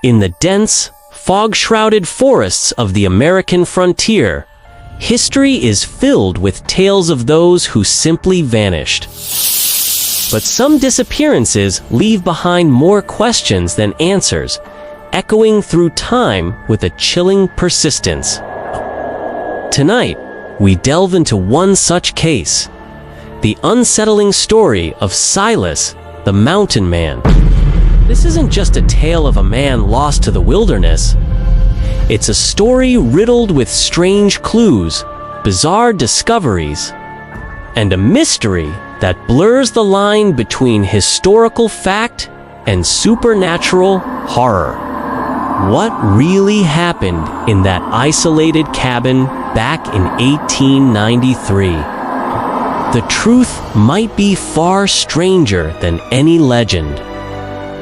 In the dense, fog-shrouded forests of the American frontier, history is filled with tales of those who simply vanished. But some disappearances leave behind more questions than answers, echoing through time with a chilling persistence. Tonight, we delve into one such case, the unsettling story of Silas the Mountain Man. This isn't just a tale of a man lost to the wilderness. It's a story riddled with strange clues, bizarre discoveries, and a mystery that blurs the line between historical fact and supernatural horror. What really happened in that isolated cabin back in 1893? The truth might be far stranger than any legend.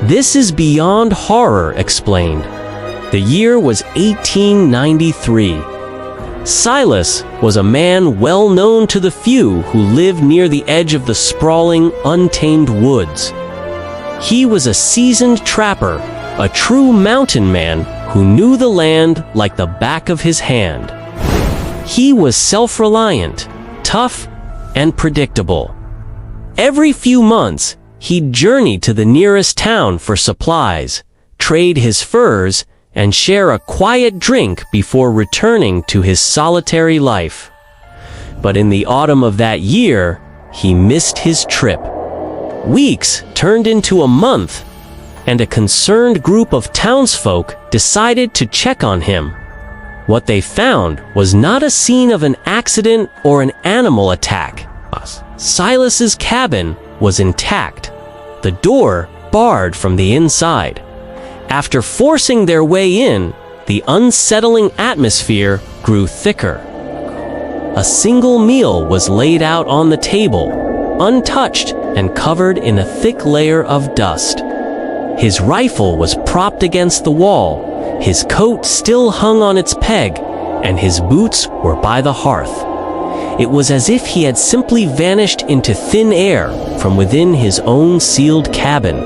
This is Beyond Horror Explained. The year was 1893. Silas was a man well known to the few who lived near the edge of the sprawling, untamed woods. He was a seasoned trapper, a true mountain man who knew the land like the back of his hand. He was self-reliant, tough, and predictable. Every few months, he'd journey to the nearest town for supplies, trade his furs, and share a quiet drink before returning to his solitary life. But in the autumn of that year, he missed his trip. Weeks turned into a month, and a concerned group of townsfolk decided to check on him. What they found was not a scene of an accident or an animal attack. Silas's cabin was intact, the door barred from the inside. After forcing their way in, the unsettling atmosphere grew thicker. A single meal was laid out on the table, untouched and covered in a thick layer of dust. His rifle was propped against the wall, his coat still hung on its peg, and his boots were by the hearth. It was as if he had simply vanished into thin air from within his own sealed cabin.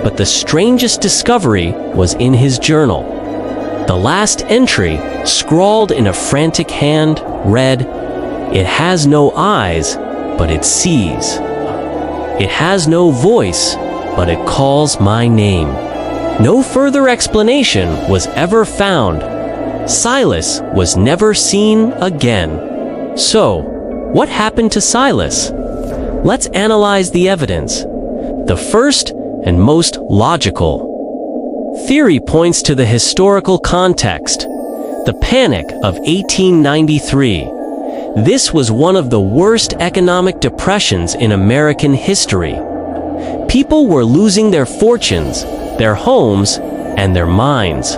But the strangest discovery was in his journal. The last entry, scrawled in a frantic hand, read, "It has no eyes, but it sees. It has no voice, but it calls my name." No further explanation was ever found. Silas was never seen again. So, what happened to Silas? Let's analyze the evidence. The first and most logical theory points to the historical context, the Panic of 1893. This was one of the worst economic depressions in American history. People were losing their fortunes, their homes, and their minds.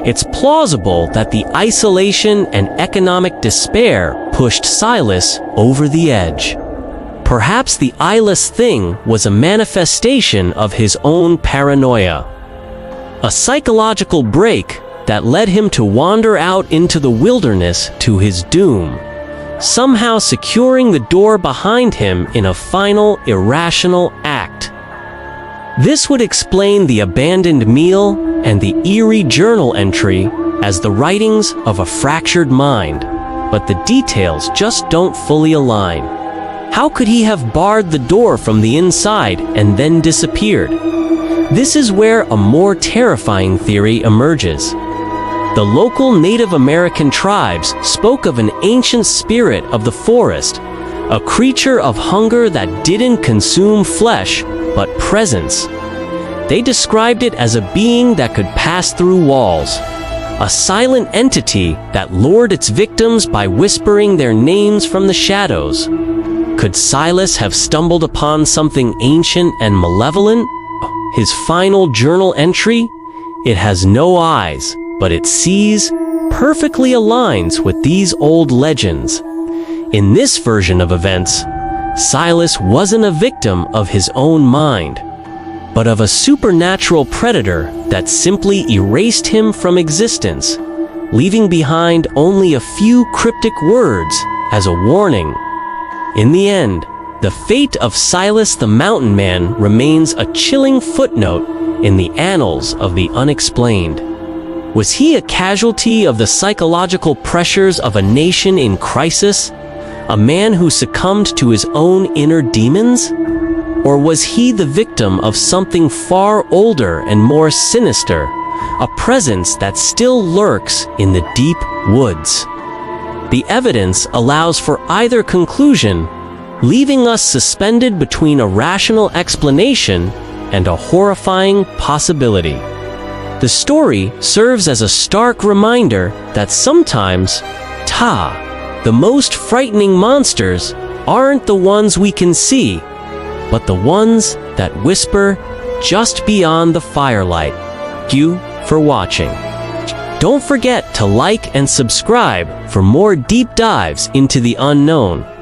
It's plausible that the isolation and economic despair pushed Silas over the edge. Perhaps the eyeless thing was a manifestation of his own paranoia. A psychological break that led him to wander out into the wilderness to his doom, somehow securing the door behind him in a final, irrational act. This would explain the abandoned meal and the eerie journal entry as the writings of a fractured mind, but the details just don't fully align. How could he have barred the door from the inside and then disappeared? This is where a more terrifying theory emerges. The local Native American tribes spoke of an ancient spirit of the forest, a creature of hunger that didn't consume flesh, but presence. They described it as a being that could pass through walls, a silent entity that lured its victims by whispering their names from the shadows. Could Silas have stumbled upon something ancient and malevolent? His final journal entry, "It has no eyes, but it sees," perfectly aligns with these old legends. In this version of events, Silas wasn't a victim of his own mind, but of a supernatural predator that simply erased him from existence, leaving behind only a few cryptic words as a warning. In the end, the fate of Silas the Mountain Man remains a chilling footnote in the annals of the unexplained. Was he a casualty of the psychological pressures of a nation in crisis? A man who succumbed to his own inner demons? Or was he the victim of something far older and more sinister, a presence that still lurks in the deep woods? The evidence allows for either conclusion, leaving us suspended between a rational explanation and a horrifying possibility. The story serves as a stark reminder that sometimes, the most frightening monsters aren't the ones we can see, but the ones that whisper just beyond the firelight. Thank you for watching. Don't forget to like and subscribe for more deep dives into the unknown.